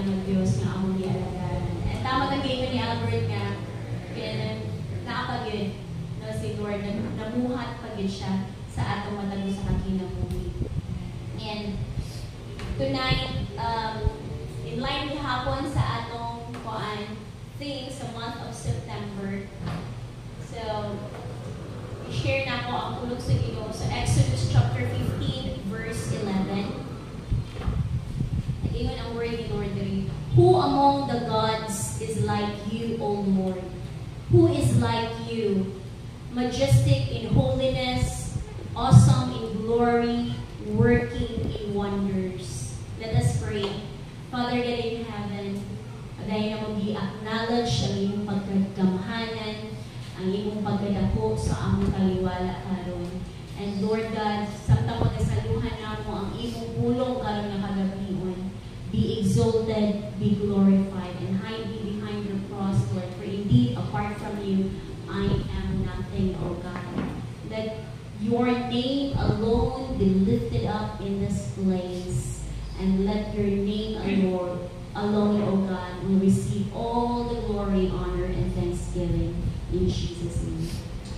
ng Diyos nga among gialagaran. And tama ang gingon ni Albert nga, naapagid no, si Lord, namuhat pagid siya sa atong matalo sa kakinabuhi. And tonight, in line gihapon sa atong theme sa month of September. So, i-share na ko ang pulong sa Ginoo sa Exodus chapter 15, verse 11. Nag-ingon ang word in order. Who among the gods is like you, O Lord? Who is like you? Majestic in holiness, awesome in glory, working in wonders. Let us pray. Father God in heaven, dahil na mag-i-acknowledge ang iyong pagkagamhanan, ang iyong pagkadako sa among kaliwala karon. And Lord God, samtang pagkasaluhan namo ang iyong pulong karon nga kagabion, be exalted, be glorified, and hide me behind your cross, Lord. For indeed, apart from you, I am nothing, O God. Let your name alone be lifted up in this place, and let your name alone, O God, will receive all the glory, honor, and thanksgiving in Jesus' name.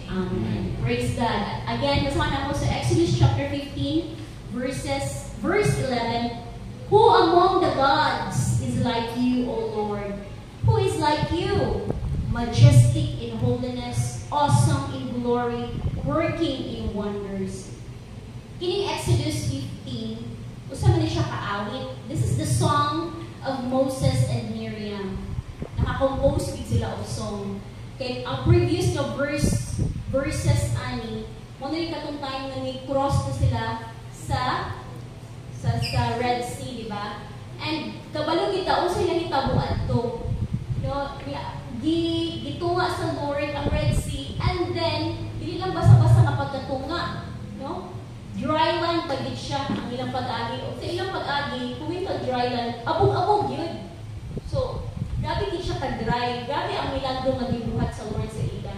Amen. Praise God. Again, basahan ako sa Exodus chapter 15, verse 11. Who among the gods is like you, O Lord? Who is like you? Majestic in holiness, awesome in glory, working in wonders. Kining Exodus 15, usama na siya kaawit. This is the song of Moses and Miriam. Nakakompose din sila of song. Kaya ang previous na verses ani, mo na yung katong time na ni-cross na sila sa Red Sea, di ba? And kabalo kita, usay na nitabuan to. No, gitunga sa Lord ang Red Sea, and then, hindi lang basa-basa na pagkatunga. No? Dry land pagit siya ang ilang pag-agi. O sa ilang pag-agi, kung ito dry land, abog-abog yun. So, grabe din siya ka-dry. Grabe ang milagro nga dibuhat sa Lord sa ila.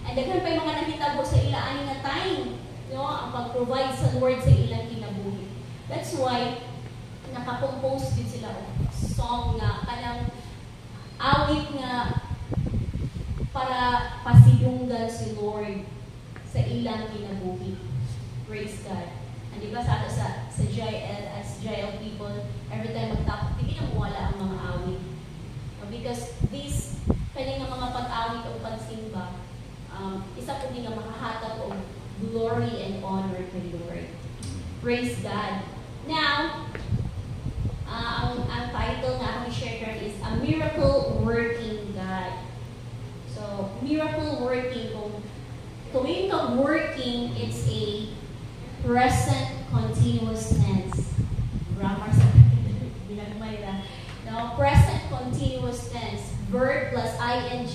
And daghan pa yung mga nakitabo sa ila ani nga time, no? Ang pag-provide sa Lord sa ilang kinabuhi. That's why, nakakompose din sila o song nga, kanang awit nga para pasidunggan si Lord sa ilang kinabuhi. Praise God. And diba sa JL, as JL people, every time magtapos, hindi na mawala ang mga awit. Because these, kanyang mga pag-awit o pagsimba, isa po din ang makahatag o glory and honor to the Lord. Praise God. Now, ang title na akong i-share is A Miracle Working God. So, miracle working, kung yung working, it's a present continuous tense. Grammar sa binagmay na. Now, present continuous tense. Verb plus ing,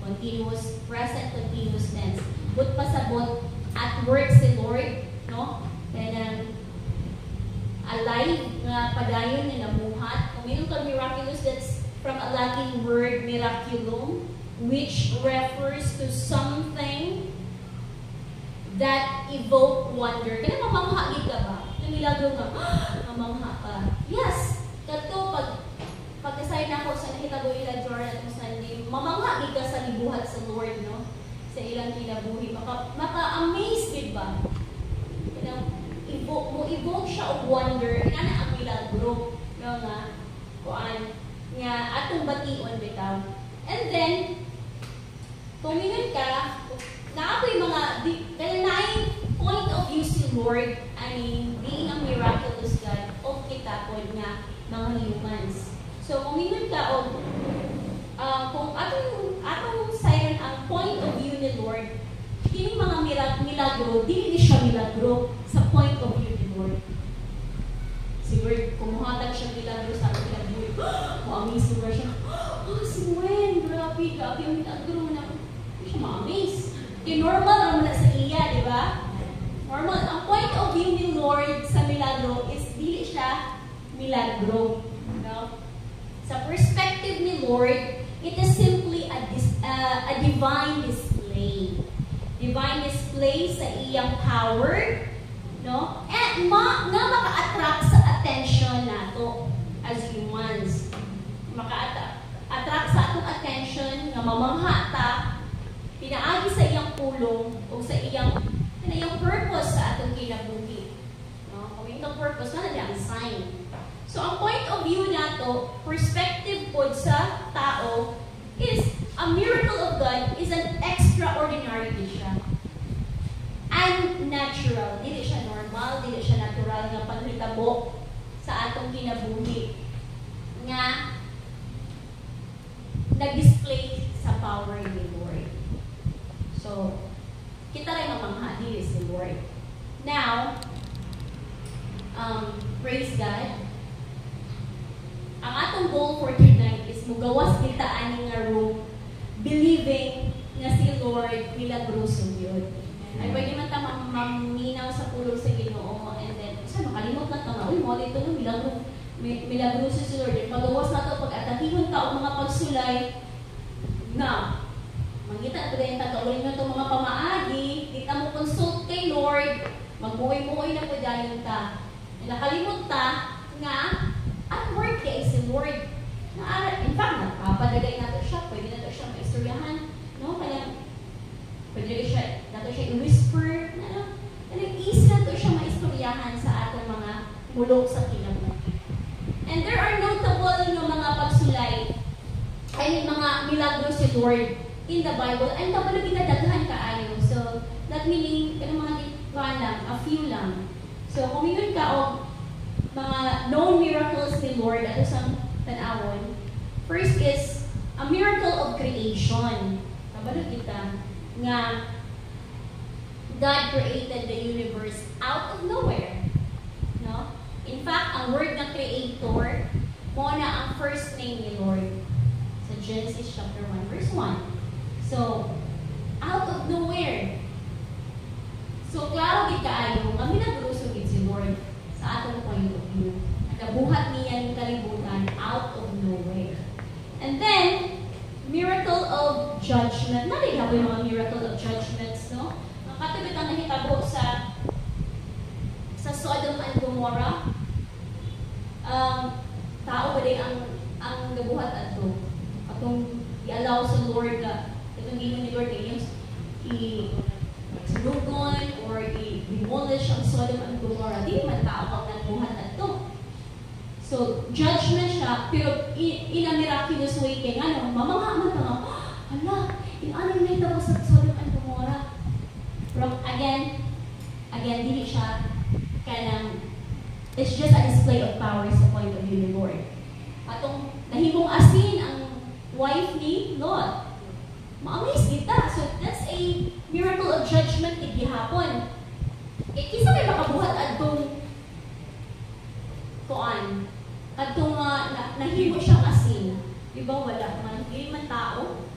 continuous, present continuous tense. But pasabot, at work si Lord, no? Then, alive nga padayon na namuhat. Kung yun ka miraculous, that's from a Latin word, miraculum, which refers to something that evoke wonder. Kaya mamangha ka ba? Namilagro ka, mamangha ka. Yes! Kato, pagkasay na ako sa nakitago ilang Jordan at Sunday, mamangha ka sa libuhat sa Lord, no? Sa ilang kinabuhi. Maka-amaze, diba? Mo-evoke siya of wonder. Inana ang milagro. No nga, kuan, nga atong bation bitaw. And then, tumingon ka, naapoy mga, kaya naing point of view si Lord, being a miraculous God, o kita po nga mga humans. So, kumingon ka, kung atong siren ang point of view ni Lord, yung mga milagro, di siya milagro sa point of view ni Lord. Si Lord, kumuhatag siya milagro sa ating milagro. Ma-amaze mo siya. Si Gwen, grabe yung milagro na. Hindi siya ma-amaze. Yung normal naman na sa iya, di ba? Normal. Ang point of view ni Lord sa milagro is dili siya milagro. No? Sa perspective ni Lord, it is simply a divine display. Divine display sa iyang power, no? And nga maka-attract sa attention nato as humans. maka-attract sa atong attention, nga mamangha ta, pinaagi sa iyang pulong o sa iyang purpose sa atong kinabuhi. No? Kung yung purpose na ang sign. So, ang point of view nato, perspective po sa tao, is a miracle of God is an extraordinary siya. Unnatural. Dili siya normal, dili siya natural nga panghitabo sa atong kinabuhi. Nga, nag-display sa power ni Lord. So, kita rin mamangha, dili si Lord. Now, praise God. Ang atong goal for tonight is mugawas kita ani nga room believing nga si Lord milagroso yun. Ay pwede man ta maminaw sa pulong sa Ginoo and then sa makalimot na ta nga uy mo dito no milagroso si Lord. Magawas na to pag-atahihon ta og mga pagsulay na mangita ta dayon ta kaulit na to mga pamaagi, kita mo consult kay Lord, magbuhay-buhay na pud dayon ta. Nakalimot ta nga at work kay si Lord. In fact, napapadagay nato siya, pwede nato siya maistoryahan, no? Kaya pwede siya, nato siya i-whisper, ano? Easy nato siya maistoryahan sa atong mga mulong sa kinabuhi. And there are notable no, mga pagsulay, ay mga milagros si Lord in the Bible, and tapos ginadaghan kaayo. So, that meaning, mga lang, a few lang. So, kung yun ka o mga known miracles ni Lord at isang tanawon. First is a miracle of creation. Kabalo kita nga God created the universe out of nowhere. No? In fact, ang word na creator mo na ang first name ni Lord sa Genesis chapter 1 verse 1. So, out of nowhere. So, klaro gid kaayo nga minagroso gid si Lord sa atong point of view. Nakabuhat niya yung kalibutan out of nowhere. And then, miracle of judgment. Narinig yung mga miracle of judgments, no? Ang katulad ang nahitabo sa Sodom and Gomorrah. Tao ba din ang nabuhat ato? Atong i-allow sa Lord na itong gino ni Lord yung i-sunugon or i-demolish ang Sodom and Gomorrah. Di man tao ang nabuhat ato. So, judgment siya, pero in a miraculous way kaya nga, mamangha man ka nga, hala, in-anong na ito sa Sodom and Gomorrah. Pero again, dili siya kanang, it's just a display of power sa point of view ni Lord. Atong nahimong asin ang wife ni Lot. Ma-amaze kita. So, that's a miracle of judgment ni gihapon. Kisa may makabuhat atong kuan. Atong nahimo siyang asin. Diba wala man? Hindi man tao.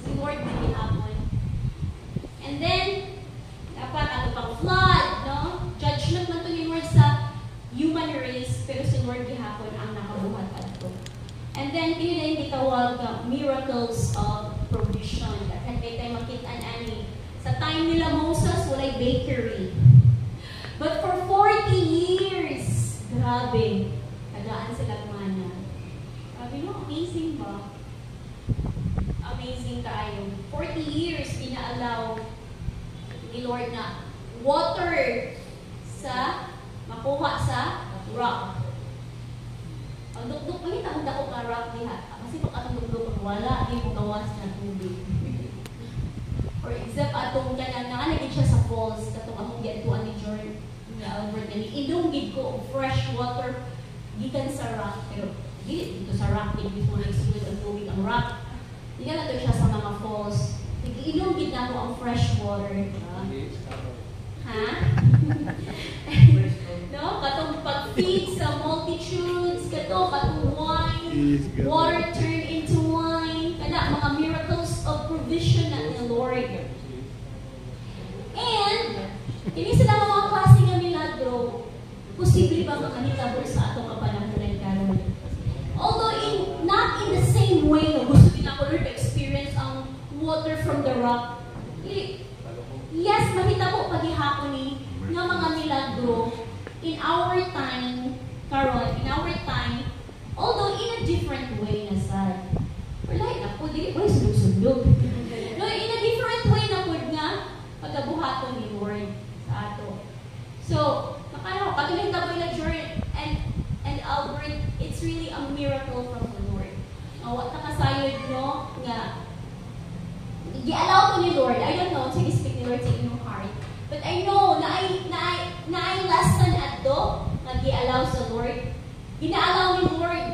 Si Lord na gihapon. And then, dapat ato pang flood, no? Judgment man to ni Lord sa human race, pero si Lord gihapon ang nakabuhat ato. And then, yun na yung gitawag miracles of provision. Dapat kayo tayo makita ani. Sa time nila Moses, walay bakery. But for 40 years, grabe, tagaan sila mana. Sabi mo, amazing ba? Amazing kaayo. 40 years, inaalaw ni Lord na water sa makuha sa rock. Ang dukduk, makita kung dako ka rock diha. Kasi pag atong dukduk, wala, di mo gawas na tubig. For example, atong nanganagin siya sa falls, katong among gituan ni George, ni Albert, ni idunggid ko fresh water gikan sa rock. Pero dito sa rock, hindi mo na-exclude ang tubig ang rock. Hindi na ito siya sa mga falls. Idunggid na ako ang fresh water. Ha? No? Katong pag-feed sa multitudes, katong wine, water turn into wine, kana mga miracles of provision na ni Lord. And, hindi sila mga klase ng milagro, posible ba makanitabo sa atong kapanahunan karon? Although not in the same way na gusto din ako Lord experience ang water from the rock. Yes, mahitabo paghihapon ni nga mga milagro in our time, karon, in our time, although in a different way na sa miracle from the Lord. What nakasayod no nga gi-allow to ni Lord. I don't know, sige speak ni Lord sa inyong heart. But I know na ay lesson adto nga gi-allow sa Lord. Gina-allow ni Lord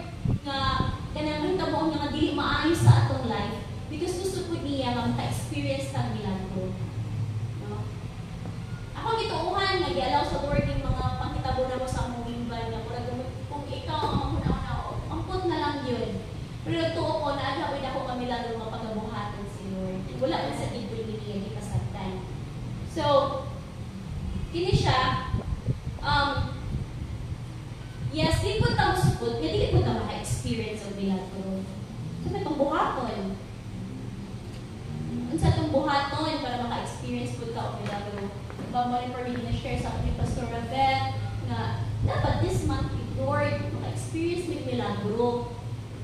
nga kanang hitabo nga dili maayo sa atong life because gusto pud niya nga maka-experience tang milagro. No? Ako gituuhan nga gi-allow sa Lord yung mga panghitabo na mo sa among gimbal nga murag kung ikaw ang una-una ampot na lang yun. Pero nagtuo ko na agawin ako kami milagro mapagabuhatan si Lord. Wala man sa tibul ni niya gipasabtan. So, kini siya yes, di po tao support, nga di po tao maka-experience ang milagro. So, may itong buhaton. Unsa itong buhaton para maka-experience po tao ang milagro. Bamali for me na-share sa akin ni Pastor Ravel na dapat this month, Lord, maka-experience ng milagro.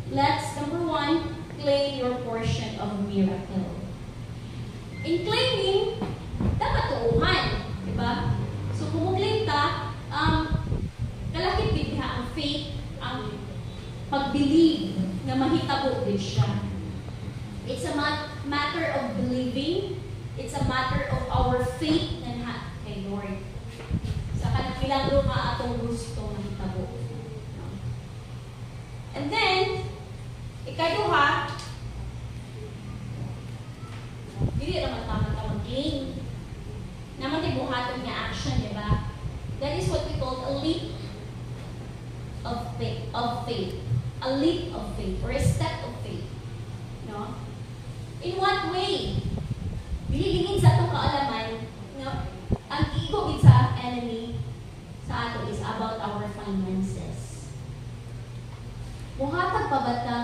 Let's, number 1, claim your portion of miracle. In claiming, dapat tuuhan. Diba? So, kung mag-claim ka, kalakit din ang faith, ang pag-believe na mahitabo din siya. It's a matter of believing. It's a matter of our faith na kay Lord. Sa kanang milagro ka atong gusto mahitabo. And then, ikaduha, dili naman tama mag-claim. Naman tayo buhaton nga action, di ba? That is what we call a leap of faith. A leap of faith or a step of faith. No? In what way? Bililingin sa itong kaalaman, no? Ang igogit sa enemy sa ato is about our finances. Muhatag pa ba nga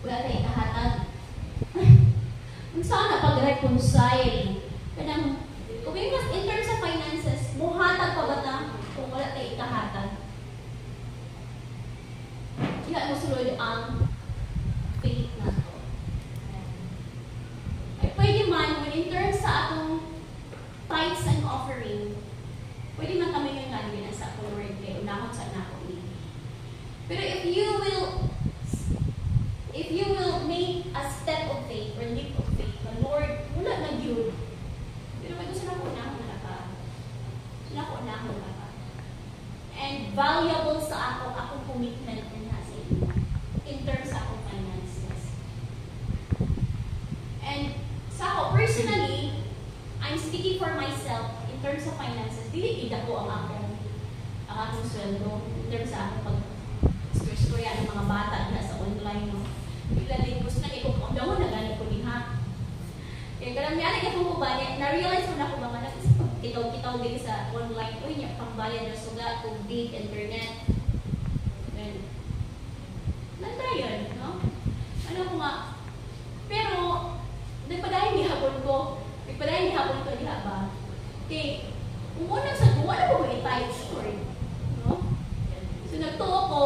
wala tayo ikahatag? Kung saan na pag-reconcile? Kanang, kung in terms of finances, muhatag pa ba ta kung wala tayo ikahatag? Iha mo sulod ang faith na to. Ay pwede man, when in terms sa atong tithes and offering, pwede man kami yung ganyan sa ako, Lord, kaya unahon sa nako ni. Pero if you will make a step of faith or leap of faith, the Lord, wala na yun. Pero may gusto na ko unahon na ka. And valuable sa akong commitment na sa inyo in terms sa akong finances. And sa ako, personally, I'm speaking for myself in terms of finances. Dili ko ang akong sweldo in terms sa akong pag-storya ng mga bata na sa online. No? Bigla gusto na ikong daw na ganit ko din ha. Kaya karamihan na akong kubaya, na-realize ko na ko mga kitaw din sa online. Uy, niya pangbayan na suga, tubig, internet. Then, nanda yun, no? Ano ko nga, pero, nagpadahin ni hapon ko diha ba? Okay, kung unang sa wala ko mag-type story, no? So, nagtuo ko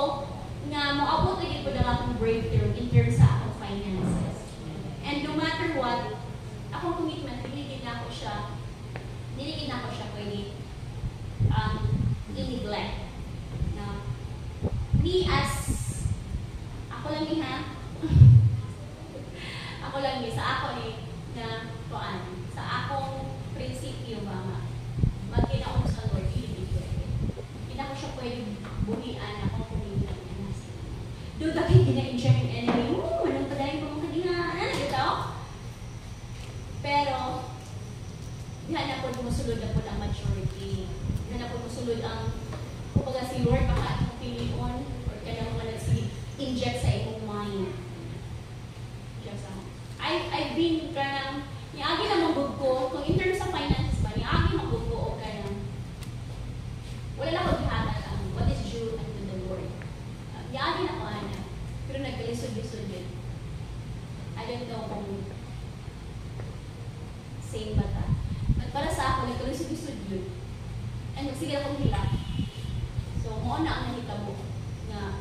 nga maabot lagi ko ng akong breakthrough in terms sa akong finances. And no matter what, akong commitment, diligid na ako siya pwede i-neglect. No? Me as, ako lang ni ha? Ako lang ni, sa ako ni, na kuan, sa akong prinsipyo ba nga, magkinaon sa Lord, hindi pwede. Hindi ko siya pwede buhian akong commitment niya. Doon dahil gina-enjoy yung enemy, anong padahin ko mga kanina, ito? Pero, dihan na po musulod na po ang maturity. Dihan na po musulod ang, kumbaga si Lord, baka itong pilion, or kaya mga nag-inject sa imong mind. I've been kanang, niagi na mabog ko, kung in terms of finances ba, niagi mabog ko o kanang, wala na ko dihatag ang what is due unto the Lord. Niagi na ko ana, pero nagkalisod-lisod yun. I don't know kung same ba ta. But para sa ako, nagkalisod-lisod yun. And magsige akong hilak. So, mo na ang nahitabo na,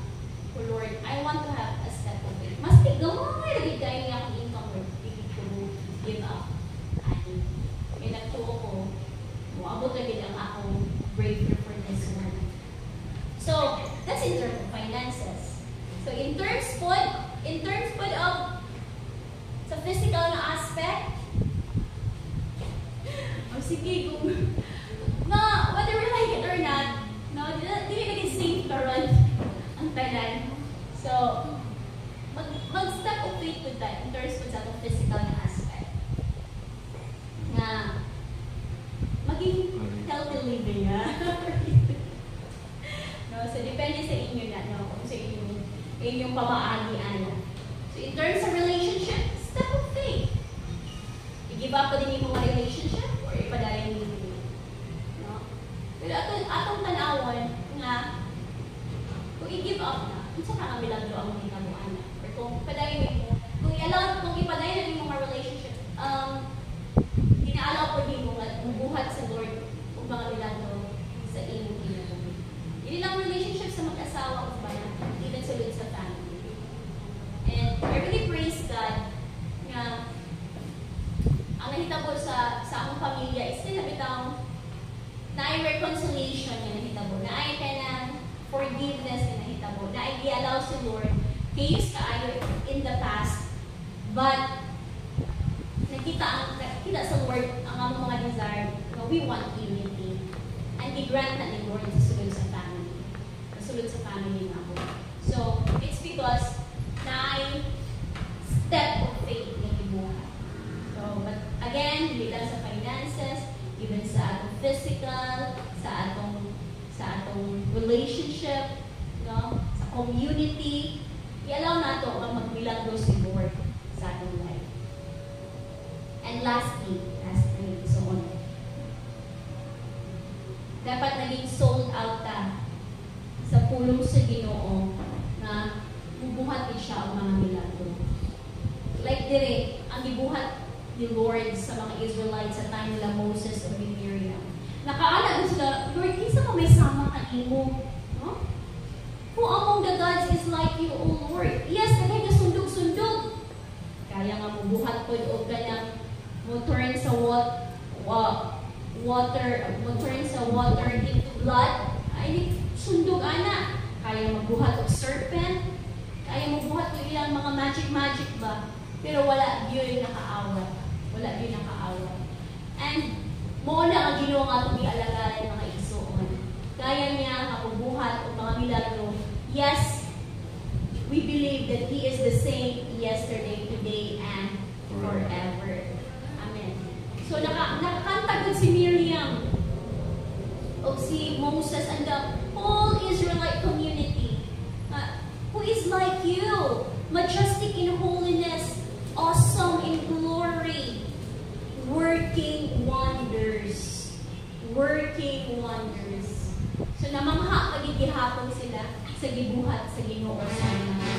oh Lord, I want to have a step of it. Mas gamay lagi kayo niya akong income or pigit ko give up. Kaya nagtuo ko, moabot lagi ang akong breakthrough for this one. So, that's in terms of So in terms po of sa physical na aspect, sige, kung whether we like it or not, dili naging safe karon ang tanan. So, mag-step of faith with that in terms po sa physical na aspect. Na maging healthy living, so, depende sa inyo na, kung sa inyong pamaagian. So, in terms of relationship, step of faith. I-give up pa din yung mga relationship or ipadayon din. Pero atong tanawon nga, kung i-give up na, kung saan ka milagro ang mga kamuan na. Or kung ipadayon mo, kung ipadayon din mga relationship, inaalaw po din mo at bubuhat sa Lord kung mga milagro sa inyong ginagawa. Hindi lang relationship sa mag-asawa o ba na, even sulod sa family. And I really praise God nga ang nahitabo sa akong pamilya is sila bitang na-reconciliation na nahitabo, na ay kanang forgiveness na nahitabo, na ay i-allow si Lord kayos kaayo in the past, but nakita sa Lord ang among mga desire na we want unity, and i-grant na ni Lord sa sulod sa family na ako. So, it's because na ay step of faith na ibuhat. So, but again, hindi lang sa finances, even sa atong physical, sa atong relationship, sa community, i-allow nato ang magmilagro si Lord sa atong life. And lastly, so dapat naging sold out ta sa pulong sa Ginoo na bubuhat din siya ang mga milagro. Like dire, ang gibuhat ni Lord sa mga Israelites sa time nila Moses o ni Miriam. Nakaala na sila, Lord, kinsa ka may sama ka imo? No? Who among the gods is like you, O Lord? Yes, kaya nga sundog-sundog. Kaya nga mabuhat po o kanyang mo turn sa water into blood. Ay, sundog ana. Kaya magbuhat og serpent. Kaya magbuhat og ilang mga magic ba? Pero wala yun nakaawat. And moona ang Ginoo nga itong ialagayan mga igsoon. Kaya niya kapubuhat o mga milagro. Yes, we believe that He is the same yesterday, today, and forever. Amen. So nakakantagod si Miriam o si Moses and the whole Israelite community who is like you, majestic in holiness, awesome in glory, working wonders. So namangha magigihapon sila sa gibuhat sa Ginoo sa mga.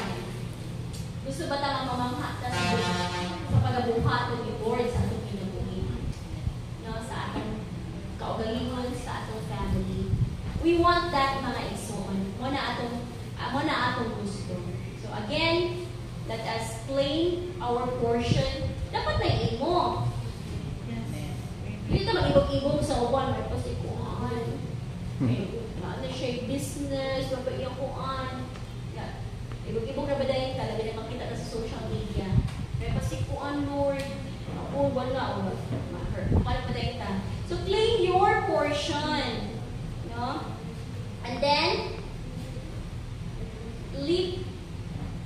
Gusto ba ta mamangha ta sa pagabuhat ni Lord sa atong kinabuhi? Sa atong kaugalingon, sa atong family. We want that mga igsoon. Mo na atong gusto. So again, let us claim our portion. Dapat na imo. Hindi na mag-ibog-ibog sa uban, may pasikuhan. Ano siya business, mapaiyakuan. Ibog-ibog na ba dahil talaga na makita na sa social media. May pasikuhan, Lord. Ako, wala. Mahal pa dahil ta. So, claim your portion. And then, leap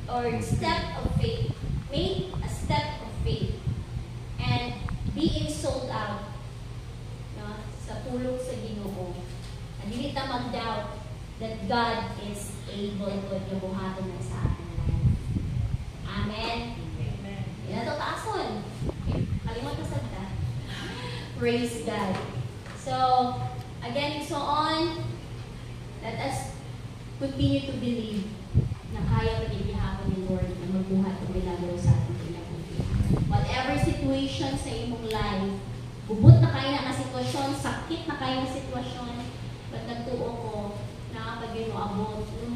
or step of faith. Make a step of faith. And being sold out sa pulong sa Ginoo. And hindi ta mag-doubt that God is able to buhaton na sa ating life. Amen? Amen. Yan na ito taason. Kalimot na sagda. Praise God. So, again, so on, let us continue to believe na kaya magigihapon ni Lord na magbuhat ng milagro sa ating kinabuhi. Whatever situation sa imong life, bubut na kayo na sitwasyon, sakit na kayo na sitwasyon, but nagtuo ko na kapag yun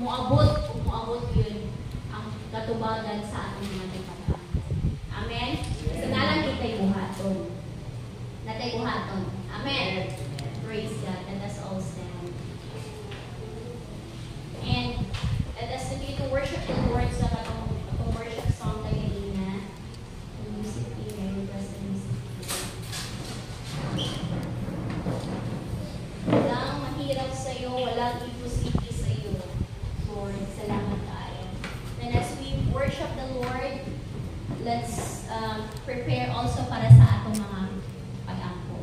muabot yun ang katubagan sa ating mga kapatid. Amen? Sa ngalan kita'y buhaton. Natay buhaton. Amen? Praise God. Let us all stand. And let us continue to worship the Lord let's prepare also para sa atong mga pag-angko.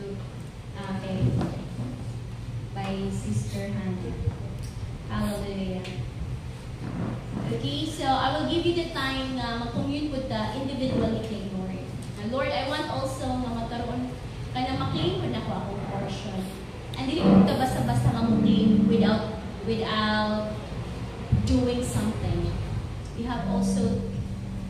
Okay. By Sister Hannah. Hallelujah. Okay, so I will give you the time na mag-commune with the individually kay Lord. Lord, I want also na magkaroon ka na maklaim ko na ko akong portion. And hindi ko ito basta-basta mamuklaim without doing something. We have also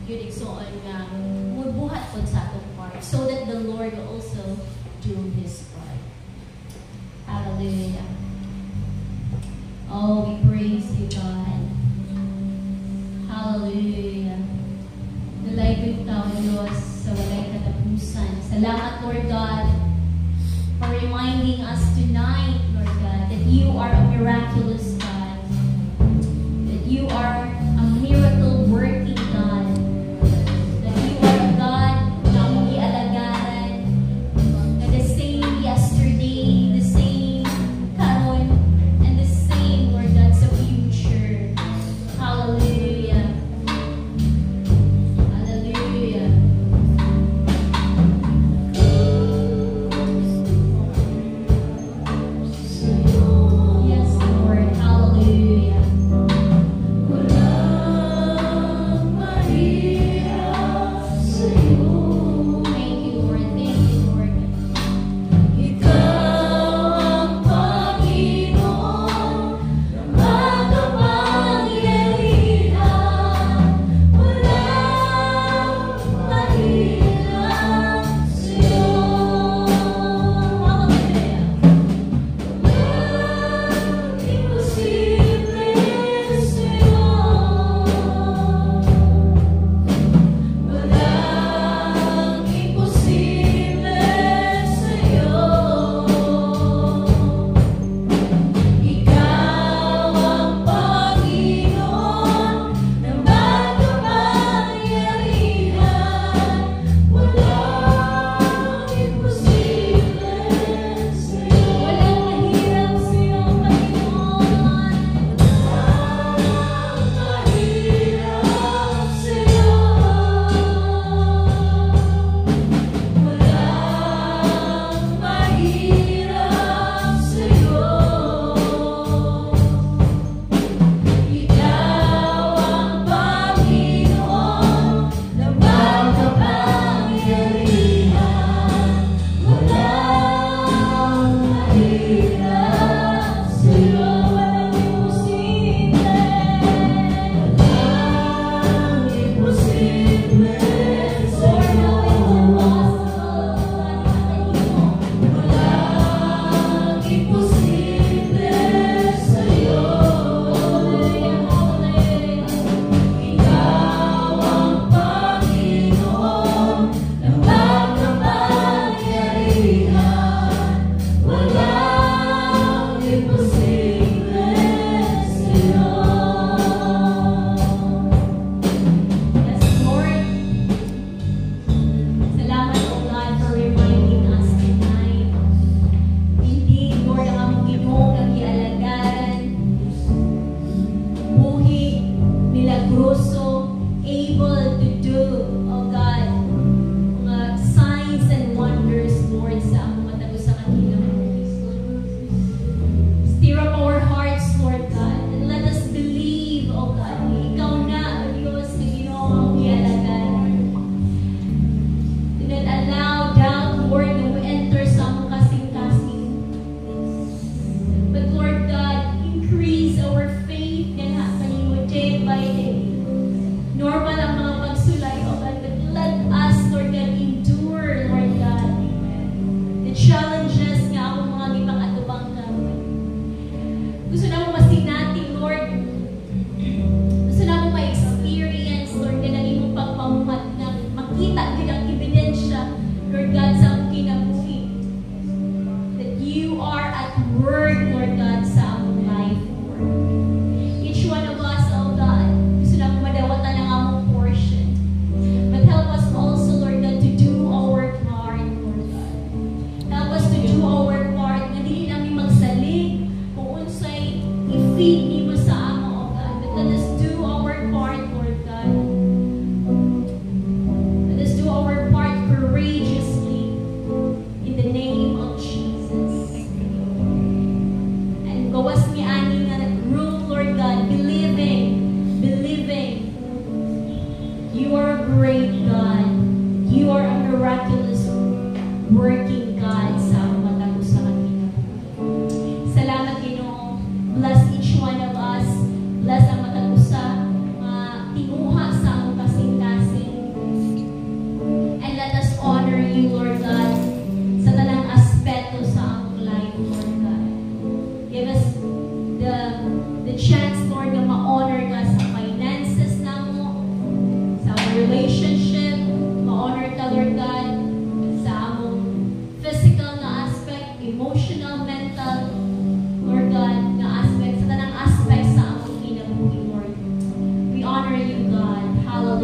yun igsoon nga mubuhat po sa atong part so that the Lord will also do His part. Hallelujah. Oh, we praise you, God. Hallelujah. Nalaybig tayo, Diyos, sa walay katapusan. Salamat, Lord God, for reminding us tonight, Lord God, that you are a miraculous God, that you are a miracle-working God, that you are a God na mong ialagaran, na the same yesterday, the same karon, and the same, Lord God, sa future. Hallelujah. Hallelujah. Yes, Lord. Hallelujah. Thank you, Lord. Thank you, Lord.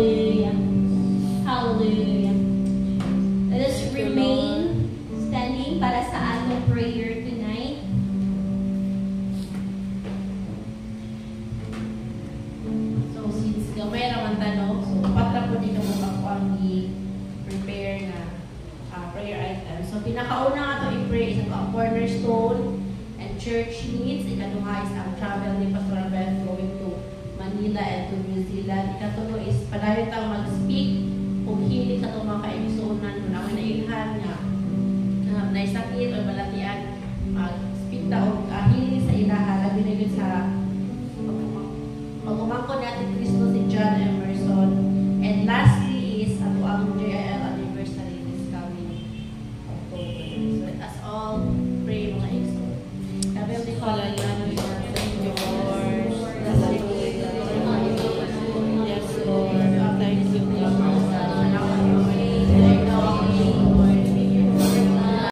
Hallelujah. Hallelujah. Let us remain standing para sa atong prayer tonight. So, since gamay naman tanong, so upat po dito mo ako ang i-prepare na prayer item. So, pinakauna nga ito i-pray is ang cornerstone and church needs. Ikaduha is ang travel ni Pastor Beth going to Manila and to New Zealand. Ikatulo is padayon tang mag-speak kung hindi sa itong mga kaibisunan mo na ilhan nga naisakit o balat